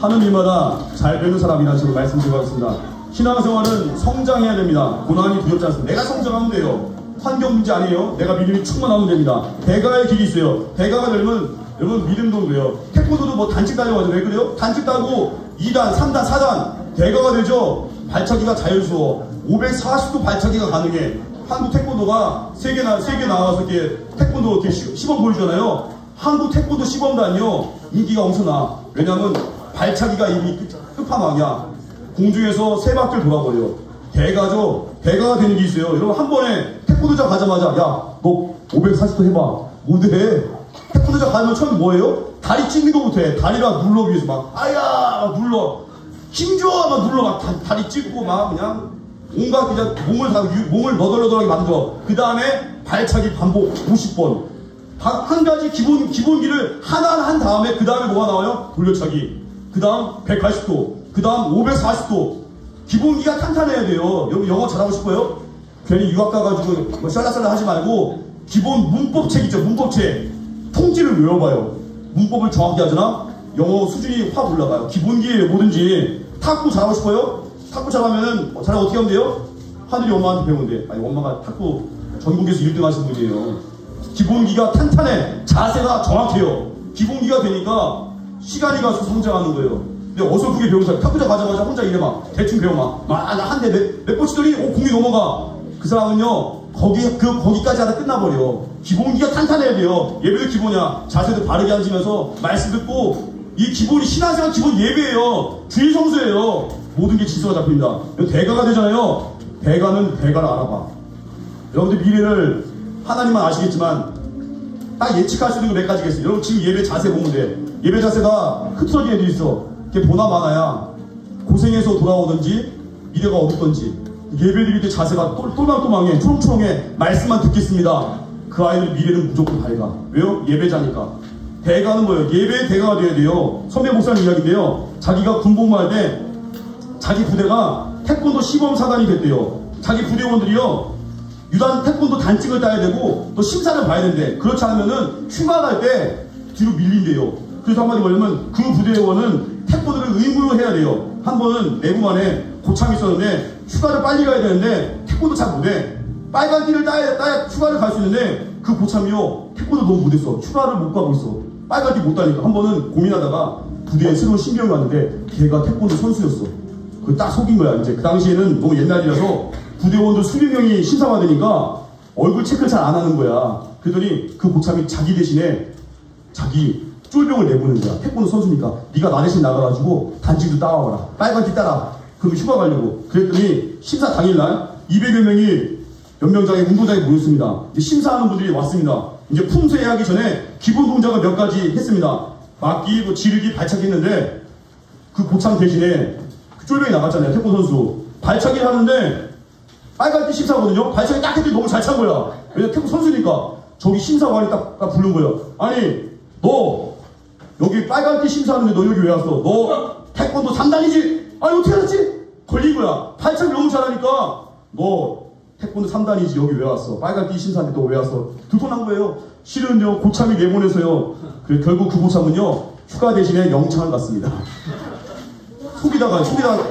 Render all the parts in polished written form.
하는 일마다 잘 되는 사람이라는 식으로 말씀드리고 하겠습니다. 신앙생활은 성장해야 됩니다. 고난이 두렵지 않습니다. 내가 성장하면 돼요. 환경 문제 아니에요. 내가 믿음이 충만하면 됩니다. 대가의 길이 있어요. 대가가 되면 여러분 믿음도 그래요. 태권도도 뭐 단식 따려고 하죠. 왜 그래요? 단식 따고 2단, 3단, 4단 대가가 되죠. 발차기가 자연스러워. 540도 발차기가 가능해. 한국 태권도가 세계 나와서 이렇게 태권도 이렇게 시범 보여주잖아요. 한국 태권도 시범단이요 인기가 엄청나. 왜냐면 발차기가 이미 끝판왕이야. 공중에서 3바퀴를 돌아버려. 대가죠. 대가가 되는 게 있어요. 여러분 한 번에 태권도장 가자마자 야 너 540도 해봐. 못해. 태권도장 가면 처음 뭐예요? 다리 찢기도 못해. 다리가 눌러 위에서 막 아야 막 눌러. 힘줘 막 눌러 막 다리 찢고 막 그냥 온갖 그냥 몸을 너덜너덜하게 만들어. 그 다음에 발차기 반복 50번. 한 가지 기본기를 하나 한 다음에 그 다음에 뭐가 나와요? 돌려차기. 그 다음 180도. 그 다음 540도. 기본기가 탄탄해야 돼요. 여러분 영어 잘하고 싶어요? 괜히 유학 가가지고 뭐 쌀라쌀라 하지 말고 기본 문법책 있죠. 문법책. 통지를 외워봐요. 문법을 정확히 하잖아. 영어 수준이 확 올라가요. 기본기에 뭐든지. 탁구 잘하고 싶어요? 탁구 잘하면은 잘 어떻게 하면 돼요? 하늘이 엄마한테 배우면 돼. 아니 엄마가 탁구 전국에서 1등 하신 분이에요. 기본기가 탄탄해. 자세가 정확해요. 기본기가 되니까 시간이 가서 성장하는 거예요. 근데 어설프게 배운 사람 탁구장 가자마자 혼자 이래 막 대충 배워 막 한 대 몇 번 치더니 공이 넘어가. 그 사람은요 거기까지 하다 끝나버려. 기본기가 탄탄해야 돼요. 예배도 기본이야. 자세도 바르게 앉으면서 말씀 듣고 이 기본이 신앙생활 기본 예배예요. 주일 성수예요. 모든 게 질서가 잡힙니다. 대가가 되잖아요. 대가는 대가를 알아봐. 여러분들 미래를 하나님만 아시겠지만 딱 예측할 수 있는 거 몇 가지가 있어요. 여러분 지금 예배 자세 보면 돼. 예배 자세가 흐트러진 애도 있어. 그게 보나 마나야. 고생해서 돌아오든지 미래가 어둡든지 예배 드릴 때 자세가 똘망똘망해. 초롱초롱해. 말씀만 듣겠습니다. 그 아이들 미래는 무조건 밝아. 왜요? 예배자니까. 대가는 뭐예요? 예배의 대가가 돼야 돼요. 선배 목사님 이야기인데요. 자기가 군복무할 때 자기 부대가 태권도 시범사단이 됐대요. 자기 부대원들이요 유단 태권도 단증을 따야 되고 또 심사를 봐야 된대. 그렇지 않으면은 휴가 갈 때 뒤로 밀린대요. 그래서 한마디 말하면 그 부대원은 태권도를 의무로 해야 돼요. 한 번은 내부만에 고참이 있었는데 휴가를 빨리 가야 되는데 태권도 잘 못해. 빨간 띠를 따야 휴가를 갈 수 있는데 그 고참이요 태권도 너무 못했어. 휴가를 못 가고 있어. 빨간 띠 못 따니까. 한 번은 고민하다가 부대에 새로운 신병이 왔는데 걔가 태권도 선수였어. 그 딱 속인 거야. 이제 그 당시에는 너무 옛날이라서 부대원도 수백 명이 심사받으니까 얼굴 체크를 잘 안 하는 거야. 그랬더니 그 고참이 자기 대신에 자기 쫄병을 내보는 거야. 태권도 선수니까 네가 나 대신 나가가지고 단지도 따와봐라. 빨간 띠 따라. 그럼 휴가 가려고. 그랬더니 심사 당일날 200여 명이 연명장에 운동장에 모였습니다. 이제 심사하는 분들이 왔습니다. 이제 품새하기 전에 기본 동작을 몇 가지 했습니다. 막기, 뭐 지르기, 발차기 했는데 그 고참 대신에 그 쫄병이 나갔잖아요. 태권도 선수. 발차기를 하는데 빨간띠 심사거든요. 발차기 딱 했더니 너무 잘 찬 거야. 왜냐면 태권도 선수니까. 저기 심사관이 딱 부른 거예요. 아니 너 여기 빨간띠 심사하는데 너 여기 왜 왔어? 너 태권도 3단이지? 아니 어떻게 알았지? 걸린 거야. 발차기 너무 잘하니까 너 태권도 3단이지 여기 왜 왔어? 빨간띠 심사한테 너 왜 왔어? 들통난 거예요. 실은요 고참이 내보내서요. 결국 그 고참은요 휴가 대신에 영창을 갔습니다. 속이다가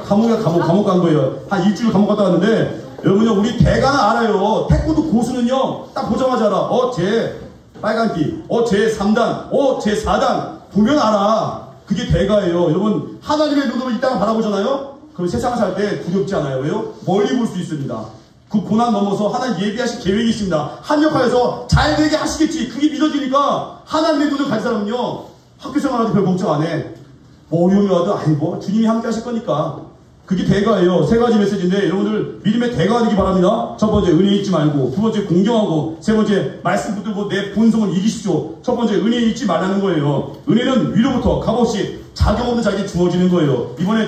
감옥 간 거예요. 한 일주일 감옥 갔다 왔는데 여러분요 우리 대가는 알아요. 태권도 고수는요 딱 보자마자 알아. 쟤 빨간띠, 쟤 3단, 쟤 4단 보면 알아. 그게 대가예요. 여러분 하나님의 눈으로 이 땅을 바라보잖아요. 그럼 세상을 살 때 두렵지 않아요. 왜요? 멀리 볼 수 있습니다. 그 고난 넘어서 하나님 예비하실 계획이 있습니다. 한역하여서 잘 되게 하시겠지. 그게 믿어지니까 하나님의 눈을 가진 사람은요 학교 생활하도 별 걱정 안 해. 뭐 어려움이 와도 아이 뭐 주님이 함께 하실 거니까. 그게 대가예요. 3가지 메시지인데 여러분들 믿음의 대가가 되기 바랍니다. 첫 번째 은혜 잊지 말고, 두 번째 공경하고, 세 번째 말씀 붙들고 내 본성을 이기십시오. 첫 번째 은혜 잊지 말라는 거예요. 은혜는 위로부터 값없이 자격 없는 자에게 주어지는 거예요. 이번에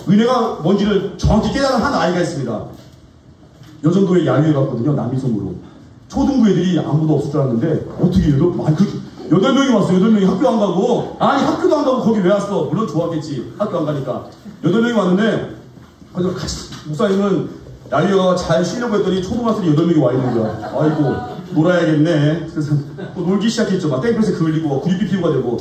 은혜가 뭔지를 정확히 깨달은 한 아이가 있습니다. 여전도에 야유회 갔거든요. 남이섬으로. 초등부 애들이 아무도 없을 줄 알았는데 어떻게 해요? 8명이 왔어요. 8명이 학교 안 가고. 아니 학교도 안 가고 거기 왜 왔어? 물론 좋았겠지. 학교 안 가니까. 8명이 왔는데 그래서 같이 목사님은 야유회가 잘 쉬려고 했더니 초등학생이 8명이 와 있는 거야. 아이고 놀아야겠네. 그래서 또 놀기 시작했죠. 막 땡볕에 그을리고 구릿빛 피우가 되고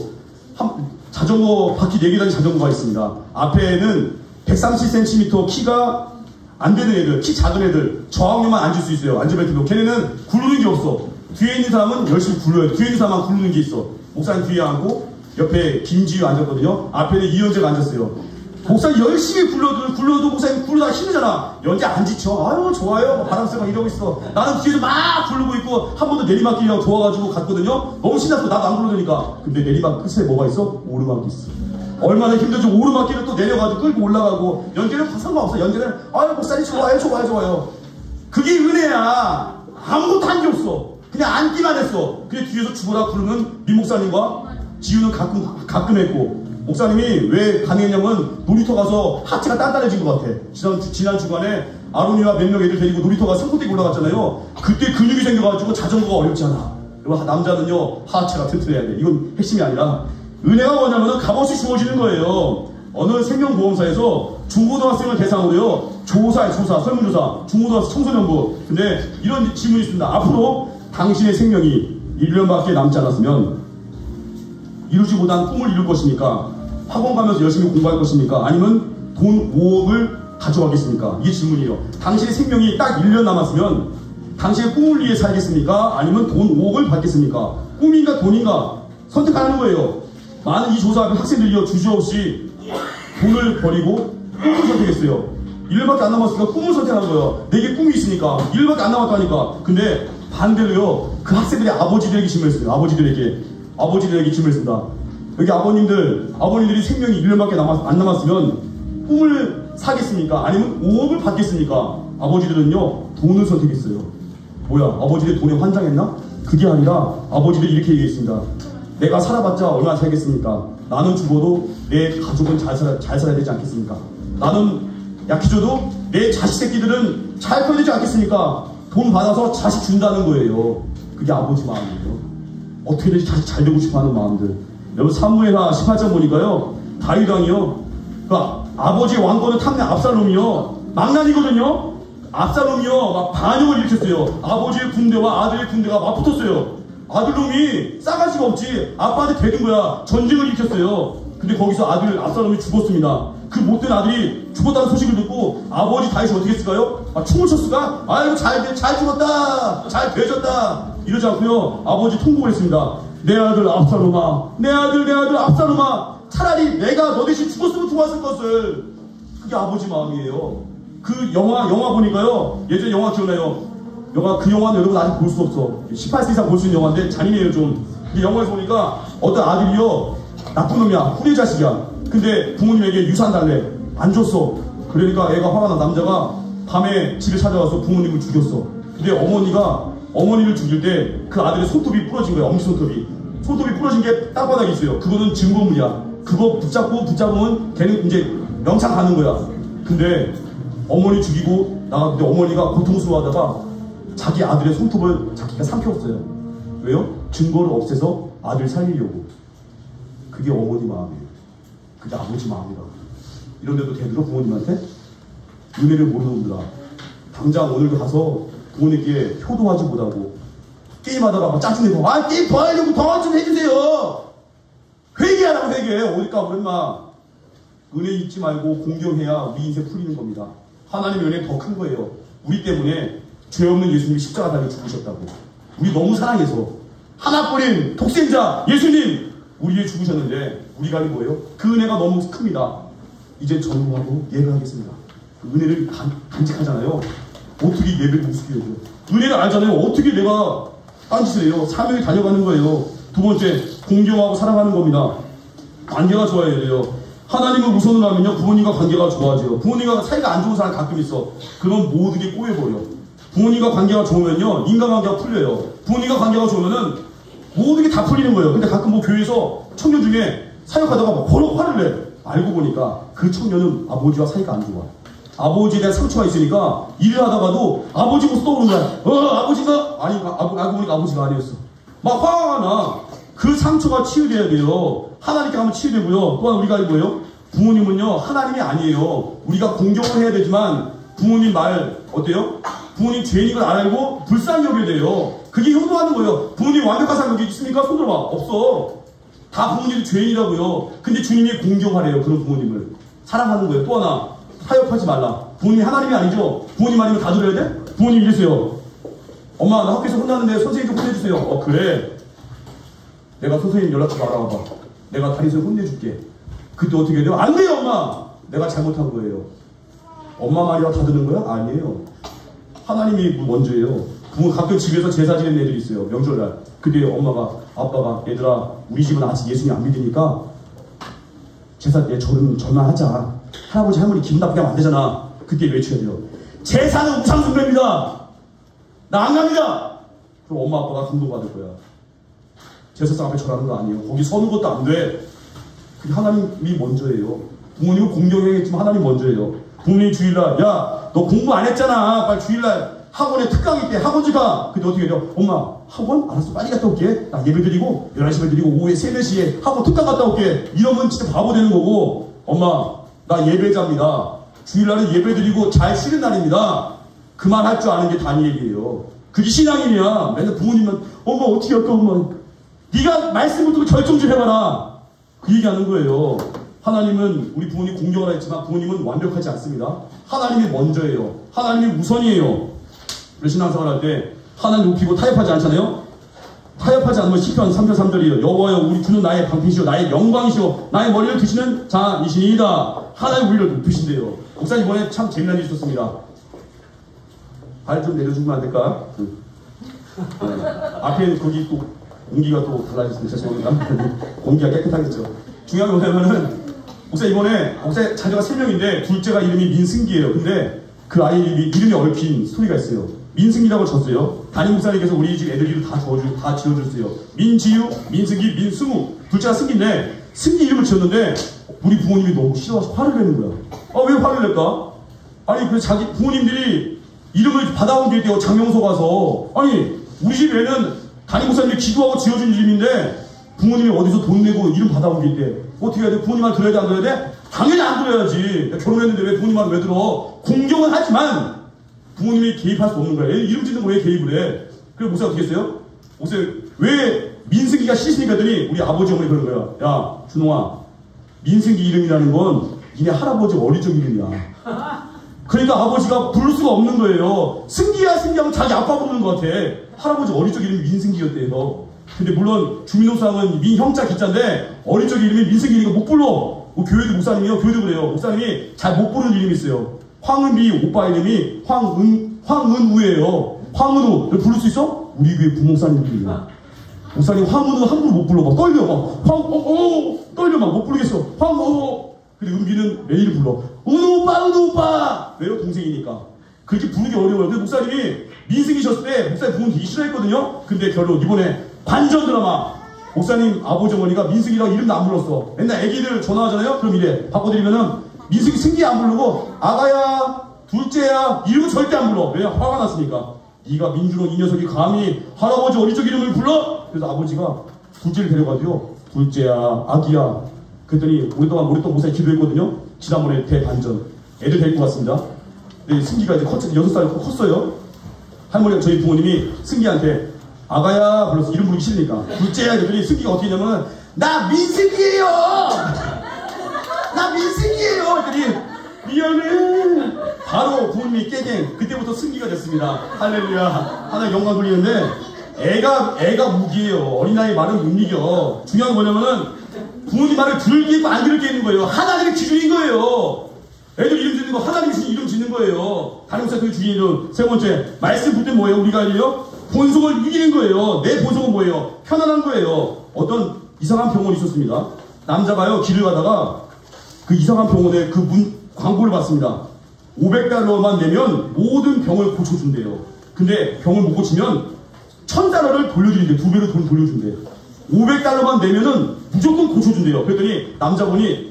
자전거 바퀴 4개 달린 자전거가 있습니다. 앞에는 130cm 키가 안 되는 애들, 키 작은 애들, 저항료만 앉을 수 있어요. 안전벨트로. 걔네는 굴르는 게 없어. 뒤에 있는 사람은 열심히 굴러요. 뒤에 있는 사람만 굴르는 게 있어. 목사님 뒤에 앉고 옆에 김지유 앉았거든요. 앞에는 이현재가 앉았어요. 목사님 열심히 굴러도 목사님 굴러다가 힘들잖아. 연재 안 지쳐. 아유 좋아요. 바람 쐬고 이러고 있어. 나는 뒤에서 막 굴르고 있고 한 번도 내리막길이라고 좋아가지고 갔거든요. 너무 신났어. 나도 안 굴러되니까. 근데 내리막 끝에 뭐가 있어? 오르막이 있어. 얼마나 힘들지. 오르막길을 또 내려가지고 끌고 올라가고. 연재는 상관없어. 연재는 아유 목사님 좋아요. 그게 은혜야. 아무것도 한 게 없어. 그냥 앉기만 했어. 그냥 뒤에서 죽어라 부르는 민 목사님과 지우는 가끔 했고. 목사님이 왜 가능했냐면 놀이터 가서 하체가 단단해진 것 같아. 지난 주간에 아론이와 몇 명 애들 데리고 놀이터 가서 산꼭대기 올라갔잖아요. 그때 근육이 생겨가지고 자전거가 어렵지 않아. 그리고 남자는요 하체가 튼튼해야 돼. 이건 핵심이 아니라 은혜가 뭐냐면 값없이 주어지는 거예요. 어느 생명보험사에서 중고등학생을 대상으로요 설문조사 중고등학생 청소년부. 근데 이런 질문이 있습니다. 앞으로 당신의 생명이 1년밖에 남지 않았으면 이루지 못한 꿈을 이룰 것입니까? 학원 가면서 열심히 공부할 것입니까? 아니면 돈 5억을 가져가겠습니까? 이게 질문이에요. 당신의 생명이 딱 1년 남았으면 당신의 꿈을 위해 살겠습니까? 아니면 돈 5억을 받겠습니까? 꿈인가 돈인가 선택하는 거예요. 많은 이 조사하는 학생들이요 주저없이 돈을 버리고 꿈을 선택했어요. 1년밖에 안 남았으니까 꿈을 선택한 거예요. 내게 꿈이 있으니까 1년밖에 안 남았다니까. 근데 반대로요 그 학생들의 아버지들에게 질문했어요. 아버지들에게 질문했습니다. 여기 아버님들이 생명이 1년밖에 안 남았으면 꿈을 사겠습니까? 아니면 5억을 받겠습니까? 아버지들은요 돈을 선택했어요. 뭐야 아버지들 돈에 환장했나? 그게 아니라 아버지들이 이렇게 얘기했습니다. 내가 살아봤자 얼마나 살겠습니까? 나는 죽어도 내 가족은 잘 살아야 되지 않겠습니까? 나는 약해져도 내 자식 새끼들은 잘 커야 되지 않겠습니까? 돈 받아서 자식 준다는 거예요. 그게 아버지 마음이에요. 어떻게든 자식 잘 되고 싶어하는 마음들. 여러분 사무엘하 18장 보니까요 다윗왕이요 그러니까 아버지의 왕권을 탐낸 압살롬이요 망난이거든요. 압살롬이요 막 반역을 일으켰어요. 아버지의 군대와 아들의 군대가 막 붙었어요. 아들놈이 싸가지가 없지 아빠한테 대든 거야. 전쟁을 일으켰어요. 근데 거기서 아들 압살롬이 죽었습니다. 그 못된 아들이 죽었다는 소식을 듣고 아버지 다윗이 어떻게 했을까요? 춤을 췄을까? 아이고 잘 죽었다 잘 되졌다 이러지 않고요 아버지 통곡을 했습니다. 내 아들 압살롬아, 내 아들 압살롬아, 차라리 내가 너 대신 죽었으면 좋았을 것을. 그게 아버지 마음이에요. 그 영화 보니까요 예전에 영화 기억나요? 그 영화는 여러분 아직 볼 수 없어. 18세 이상 볼 수 있는 영화인데 잔인해요 좀. 근데 영화에서 보니까 어떤 아들이요 나쁜 놈이야, 후레 자식이야. 근데 부모님에게 유산 달래. 안 줬어. 그러니까 애가 화가 나. 남자가 밤에 집에 찾아와서 부모님을 죽였어. 근데 어머니를 죽일 때 그 아들의 손톱이 부러진 거야. 엄지손톱이. 손톱이 부러진 게 땅바닥에 있어요. 그거는 증거물이야. 그거 붙잡으면 걔는 이제 명창 가는 거야. 근데 어머니 죽이고 나갔는데 어머니가 고통스러워하다가 자기 아들의 손톱을 자기가 삼켰어요. 왜요? 증거를 없애서 아들 살리려고. 그게 어머니 마음이에요. 그게 아버지 마음이다. 이런데도 대들어 부모님한테? 은혜를 모르는 분들아, 당장 오늘 가서 부모님께 효도하지 못하고 게임하다가 막 짜증내고 게임 더 하려고 더 좀 해주세요. 회개하라고 회개. 어디 까불어 인마. 은혜 잊지 말고 공경해야 우리 인생 풀리는 겁니다. 하나님의 은혜 더 큰 거예요. 우리 때문에 죄 없는 예수님이 십자가 달려 죽으셨다고. 우리 너무 사랑해서 하나뿐인 독생자 예수님 우리에 죽으셨는데 우리가 이 뭐예요? 그 은혜가 너무 큽니다. 이제 전공하고 예배하겠습니다. 그 은혜를 간직하잖아요. 어떻게 예배를 우습게 해요? 은혜를 알잖아요. 어떻게 내가 딴짓을 해요? 사명이 다녀가는 거예요. 두 번째, 공경하고 사랑하는 겁니다. 관계가 좋아야 돼요. 하나님을 우선으로 하면요 부모님과 관계가 좋아져요. 부모님과 사이가 안 좋은 사람 가끔 있어. 그럼 모든 게 꼬여버려. 부모님과 관계가 좋으면요 인간관계가 풀려요. 부모님과 관계가 좋으면은 모든 게 다 풀리는 거예요. 근데 가끔 교회에서 청년 중에 사역하다가 막 버럭 화를 내. 알고 보니까 그 청년은 아버지와 사이가 안 좋아. 아버지에 대한 상처가 있으니까 일을 하다가도 아버지 모습 떠오르는 거야. 아버지가 알고 보니까 아버지가 아니었어. 막 화가 나. 그 상처가 치유돼야 돼요. 하나님께 가면 치유되고요. 또한 우리가 뭐예요? 부모님은요 하나님이 아니에요. 우리가 공경을 해야 되지만 부모님 말 어때요? 부모님 죄인 걸 알고 불쌍히 여겨야 돼요. 그게 효도하는 거예요. 부모님 완벽한 삶 여기 있습니까? 손 들어봐. 없어. 다 부모님이 죄인이라고요. 근데 주님이 공경하래요. 그런 부모님을 사랑하는 거예요. 또 하나, 타협하지 말라. 부모님이 하나님이 아니죠. 부모님 아니면 다 들어야 돼? 부모님 이랬어요. 엄마, 나 학교에서 혼나는데 선생님 좀 혼내주세요. 그래. 내가 선생님 연락처 알아봐봐. 내가 담임선생님 혼내줄게. 그때 어떻게 해야 돼요? 안 돼요, 엄마. 내가 잘못한 거예요. 엄마 말이라고 다 듣는 거야? 아니에요. 하나님이 먼저예요. 부모 가끔 집에서 제사 지내는 애들이 있어요. 명절날. 근데 엄마가, 아빠가, 얘들아, 우리 집은 아직 예수님 안 믿으니까 제사 때 절만 하자. 할아버지 할머니 기분 나쁘게 하면 안 되잖아. 그때 외쳐야 돼요. 제사는 우상 숭배입니다. 나 안 갑니다. 그럼 엄마 아빠가 감동받을 거야. 제사상 앞에 절하는 거 아니에요. 거기 서는 것도 안 돼. 그게 하나님이 먼저예요. 부모님은 공경해야겠지만 하나님 먼저예요. 부모님 주일날, 야, 너 공부 안 했잖아. 빨리 주일날 학원에 특강 있대. 학원지 가. 근데 어떻게 해요? 엄마, 학원? 알았어. 빨리 갔다 올게. 나 예배 드리고, 11시에 드리고, 오후에 3, 4시에 학원 특강 갔다 올게. 이러면 진짜 바보 되는 거고, 엄마, 나 예배자입니다. 주일날은 예배 드리고 잘 쉬는 날입니다. 그만 할 줄 아는 게 다니엘이에요. 그게 신앙인이야. 맨날 부모님만, 엄마, 어떻게 할까, 엄마. 네가 말씀부터 결정 좀 해봐라. 그 얘기하는 거예요. 하나님은 우리 부모님 공경을 했지만 부모님은 완벽하지 않습니다. 하나님이 먼저예요. 하나님이 우선이에요. 그래서 신앙생활 할 때 하나님 높이고 타협하지 않잖아요. 타협하지 않으면 시편 3절 3절이에요. 여호와여 우리 주는 나의 방패시오 나의 영광이시오 나의 머리를 드시는 자이시니이다. 하나님 우리를 높이신대요. 목사님 이번에 참 재미난 일이 있었습니다. 발 좀 내려주면 안 될까? 앞에 거기 또 공기가 또 달라졌습니다. 죄송합니다. 공기가 깨끗하겠죠. 중요한 게 뭐냐면은 목사 이번에 목사 자녀가 3명인데 둘째가 이름이 민승기예요. 근데 그 아이 이름이 얽힌 스토리가 있어요. 민승기라고 졌어요. 담임 목사님께서 우리 집 애들 이름 다 지어줬어요. 민지유, 민승기, 민승우. 둘째가 승기인데 승기 이름을 지었는데 우리 부모님이 너무 싫어서 화를 내는 거야. 왜 화를 낼까? 아니 그 자기 부모님들이 이름을 받아온 게 있대요. 장명소 가서. 아니 우리 집 애는 담임 목사님이 기도하고 지어준 이름인데 부모님이 어디서 돈 내고 이름 받아온 게 있대. 어떻게 해야 돼? 부모님 말 들어야 돼? 안 들어야 돼? 당연히 안 들어야지. 결혼했는데 왜 부모님 말 왜 들어? 공경은 하지만 부모님이 개입할 수 없는 거야. 애 이름 짓는 거 왜 개입을 해? 그래서 목사가 어떻게 했어요? 목사 왜 민승기가 싫으니까 했더니 우리 아버지 어머니 그러는 거야. 야 준홍아 민승기 이름이라는 건 니네 할아버지 어릴 적 이름이야. 그러니까 아버지가 부를 수가 없는 거예요. 승기야 승기하면 자기 아빠 부르는 것 같아. 할아버지 어릴 적 이름이 민승기였대요. 근데 물론 주민등록상은 민형자 기자인데 어릴 적 이름이 민승기니까 못 불러. 교회도 목사님이요. 교회도 그래요. 목사님이 잘 못 부르는 이름이 있어요. 황은비 오빠 이름이 황은우예요. 황은우 부를 수 있어? 우리 교회 부목사님 이름이야. 목사님 황은우 함부로 못 불러. 막 떨려. 막 떨려. 막 못 부르겠어. 근데 은비는 매일 불러. 은우 오빠. 왜요? 동생이니까. 그렇게 부르기 어려워요. 근데 목사님이 민승이셨을 때 목사님 부모님 되게 싫어했거든요. 근데 결론 이번에 반전 드라마. 목사님 아버지 어머니가 민승이라고 이름도 안 불렀어. 맨날 애기들 전화하잖아요. 그럼 이래 바꿔드리면은 민승이 승기 안 부르고 아가야 둘째야 이름은 절대 안 불러. 왜? 화가 났으니까. 네가 민준호 이 녀석이 감히 할아버지 어릴 적 이름을 불러? 그래서 아버지가 둘째를 데려가도요. 둘째야 아기야. 그랬더니 오랫동안 목사님 기도했거든요. 지난번에 대반전. 애들 데리고 왔습니다. 근데 승기가 이제 6살 컸어요. 할머니가 저희 부모님이 승기한테 아가야 불러서 이름 부르기 싫으니까 둘째야 그랬더니 승기가 어떻게 했냐면 나 민승기예요. 나 민승기예요. 그랬더니 미안해. 바로 부모님이 깨갱. 그때부터 승기가 됐습니다. 할렐루야. 하나님 영광 돌리는데 애가 무기예요. 어린아이 말은 못 이겨. 중요한 건 뭐냐면은 부모님 말을 들게 있고 안 들게 있는 거예요. 하나님의 기준인 거예요. 애들 이름 짓는 거 하나님이 이름 짓는 거예요. 다른 목사님의 주인 이름. 세 번째 말씀 붙들 뭐예요? 우리가 알려요? 본성을 이기는 거예요. 내 본성은 뭐예요? 편안한 거예요. 어떤 이상한 병원이 있었습니다. 남자가요 길을 가다가 그 이상한 병원에 그 문 광고를 봤습니다. 500달러만 내면 모든 병을 고쳐준대요. 근데 병을 못 고치면 1000달러를 돌려드린대요. 2배로 돈 돌려준대요. 500달러만 내면은 무조건 고쳐준대요. 그랬더니 남자분이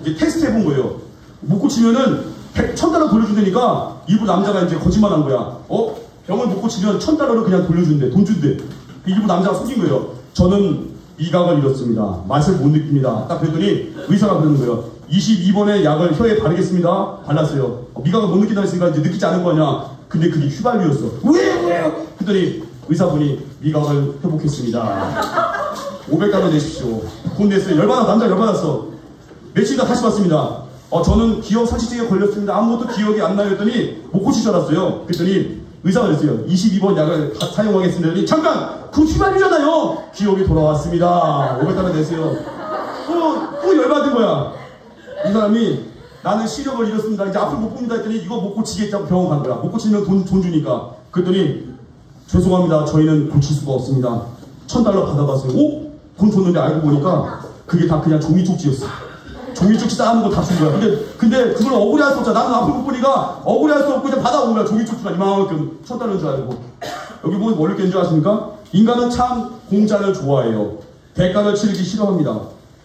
이제 테스트 해본 거예요. 못 고치면은 1000달러 돌려준다니까 일부 남자가 이제 거짓말한 거야. 병을 못 고치면 1000달러를 그냥 돌려준대. 돈 준대. 일부 남자가 속인 거예요. 저는 미각을 잃었습니다. 맛을 못 느낍니다. 딱 그랬더니 의사가 그러는 거예요. 22번의 약을 혀에 바르겠습니다. 발랐어요. 미각을 못 느낀다 했으니까 이제 느끼지 않은 거냐. 근데 그게 휘발유였어. 왜? 그랬더니 의사분이 미각을 회복했습니다. 500달러 내십시오. 돈 냈어요. 열받아, 남자 열받았어. 며칠 있다 다시 왔습니다. 저는 기억 상실증에 걸렸습니다. 아무것도 기억이 안 나요 했더니 못 고칠 줄 알았어요. 그랬더니 의사가 그랬어요. 22번 약을 사용하겠습니다. 그랬더니 잠깐! 그거 휘발유잖아요! 기억이 돌아왔습니다. 500달러 내세요. 또 열받은 거야. 이 사람이 나는 시력을 잃었습니다. 이제 앞을 못 봅니다 했더니 이거 못 고치겠다고 병원 간 거야. 못 고치면 돈 주니까. 그랬더니 죄송합니다. 저희는 고칠 수가 없습니다. 1000달러 받아봤어요. 돈 줬는데 알고 보니까 그게 다 그냥 종이 쪽지였어. 종이 쪽지 쌓아놓은 거 다 준 거야. 근데 그걸 억울해할 수 없잖아. 나는 앞을 못 보니까 억울해할 수 없고 그냥 받아온 거야. 종이 쪽지가 이만큼 1000달러인 줄 알고. 여기 보면 뭘 느끼는 줄 아십니까? 인간은 참 공짜를 좋아해요. 대가를 치르기 싫어합니다.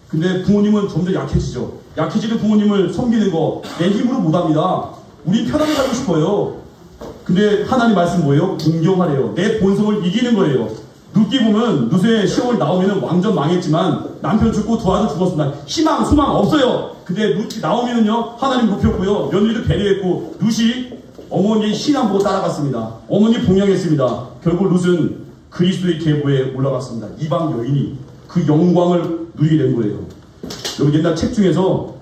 근데 부모님은 점점 약해지죠. 약해지는 부모님을 섬기는 거 내 힘으로 못합니다. 우린 편하게 살고 싶어요. 근데 하나님 말씀 뭐예요? 공경하래요. 내 본성을 이기는 거예요. 룻기 보면 룻의 시험을 나오면 완전 망했지만 남편 죽고 두 아들 죽었습니다. 희망, 소망 없어요. 근데 룻이 나오면요 하나님 높였고요. 며느리도 배려했고 룻이 어머니의 신앙 보고 따라갔습니다. 어머니 봉양했습니다. 결국 룻은 그리스도의 계보에 올라갔습니다. 이방 여인이 그 영광을 누리게 된 거예요. 여러분 옛날 책 중에서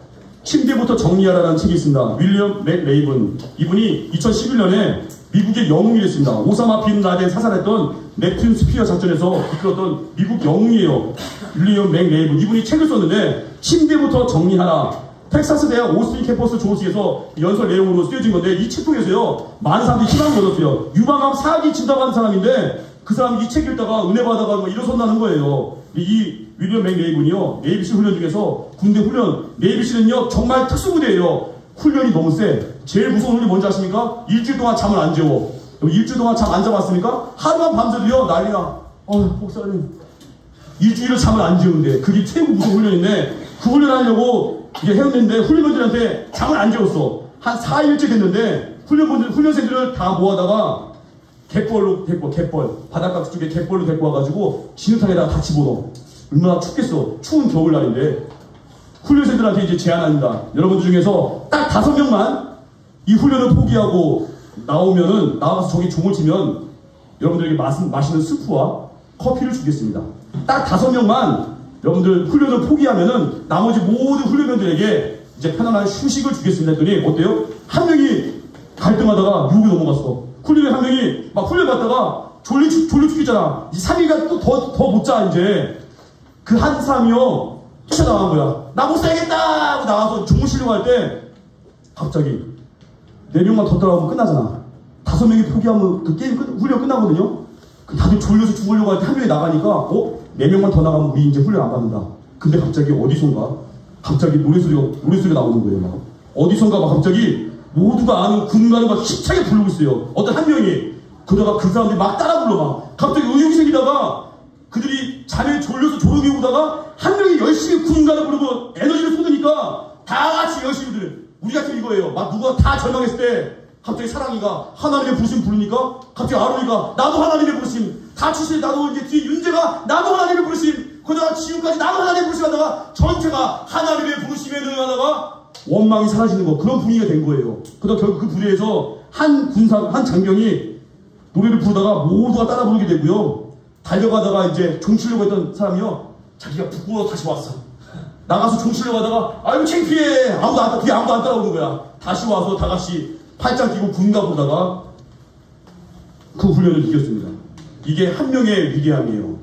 침대부터 정리하라는 책이 있습니다. 윌리엄 맥레이븐. 이분이 2011년에 미국의 영웅이 됐습니다. 오사마 빈 라덴 사살했던 넵튠 스피어 작전에서 이끌었던 미국 영웅이에요. 윌리엄 맥레이븐. 이분이 책을 썼는데 침대부터 정리하라. 텍사스 대학 오스틴 캠퍼스 조직에서 연설 내용으로 쓰여진 건데 이 책 통해서요 많은 사람들이 희망을 얻었어요. 유방암 4기 진단받은 사람인데 그 사람이 이 책 읽다가 은혜 받아가지고 일어선다는 거예요. 이 윌리엄 맥레이븐이요 네이비실 훈련 중에서 군대 훈련 네이비실은요 정말 특수부대예요. 훈련이 너무 세. 제일 무서운 훈련이 뭔지 아십니까? 일주일 동안 잠을 안 재워. 일주일 동안 잠 안 자봤습니까? 하루만 밤새도요 난리나. 목사님 일주일을 잠을 안 재우는데 그게 최고 무서운 훈련인데 그 훈련하려고 이게 해왔는데 훈련병들한테 잠을 안 재웠어. 한 4일째 됐는데 훈련생들을 다 모아다가 갯벌 바닷가 쪽에 갯벌로 데리고 와가지고 진흙탕에다가 다 집어넣어. 얼마나 춥겠어. 추운 겨울날인데 훈련생들한테 이제 제안합니다. 여러분들 중에서 딱 5명만 이 훈련을 포기하고 나와서 저기 종을 치면 여러분들에게 마시는 스프와 커피를 주겠습니다. 딱 5명만 여러분들 훈련을 포기하면은 나머지 모든 훈련병들에게 이제 편안한 휴식을 주겠습니다 했더니 어때요? 한 명이 갈등하다가 유혹에 넘어갔어. 훈련에 한 명이 막 훈련 받다가 졸려 죽겠잖아. 3일간 또 더 못 자 이제. 그 한 사람이요 쫓아나간 거야. 나 못 살겠다 하고 나와서 종을 치려고 할 때 갑자기 4명만 더 따라오면 끝나잖아. 5명이 포기하면 그 게임 훈련 끝나거든요. 다들 졸려서 죽으려고 할 때 한 명이 나가니까 4명만 더 나가면 우리 이제 훈련 안 받는다. 근데 갑자기 어디선가 갑자기 노래소리가 나오는 거예요. 막. 어디선가 막 갑자기 모두가 아는 군가를 막 힘차게 부르고 있어요. 어떤 한 명이. 그러다가 그 사람들이 막 따라 불러 막. 갑자기 의욕이 생기다가 그들이 잠에 졸려서 조용히 오다가 한 명이 열심히 군가를 부르고 에너지를 쏟으니까 다 같이 열심히 들어요. 우리 같은 이거예요. 막 누가 다 절망했을 때 갑자기 사랑이가 하나님의 부르심 부르니까 갑자기 아론이가 나도 하나님의 부르심 다 주실 나도 이제 뒤에 윤재가 나도 하나님의 부르심 그러다가 지금까지 나도 하나님의 부르심 하다가 전체가 하나님의 부르심에 들어가다가 원망이 사라지는 거 그런 분위기가 된 거예요. 그러다 결국 그 부대에서 한 장병이 노래를 부르다가 모두가 따라 부르게 되고요. 달려가다가 이제 종 치려고 했던 사람이요. 자기가 부끄러워 다시 왔어. 나가서 종 치려고 하다가 아이고 창피해. 아무도 안 따라오는 거야. 다시 와서 다 같이 팔짱 끼고 군가 보다가 그 훈련을 이겼습니다. 이게 한 명의 위대함이에요.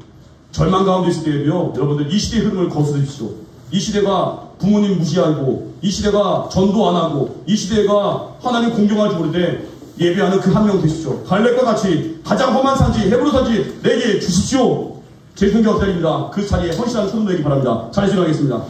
절망 가운데 있을 때에도요. 여러분들 이 시대의 흐름을 거스르십시오. 이 시대가 부모님 무시하고 이 시대가 전도 안 하고 이 시대가 하나님 공경할지 모르는데 예배하는 그 한 명 되십시오. 갈렙과 같이 가장 험한 산지 헤브론 산지 내게 주십시오. 제 성경 기다립니다. 그 자리에 헌신하는 초등들에게 바랍니다. 잘 지나가겠습니다.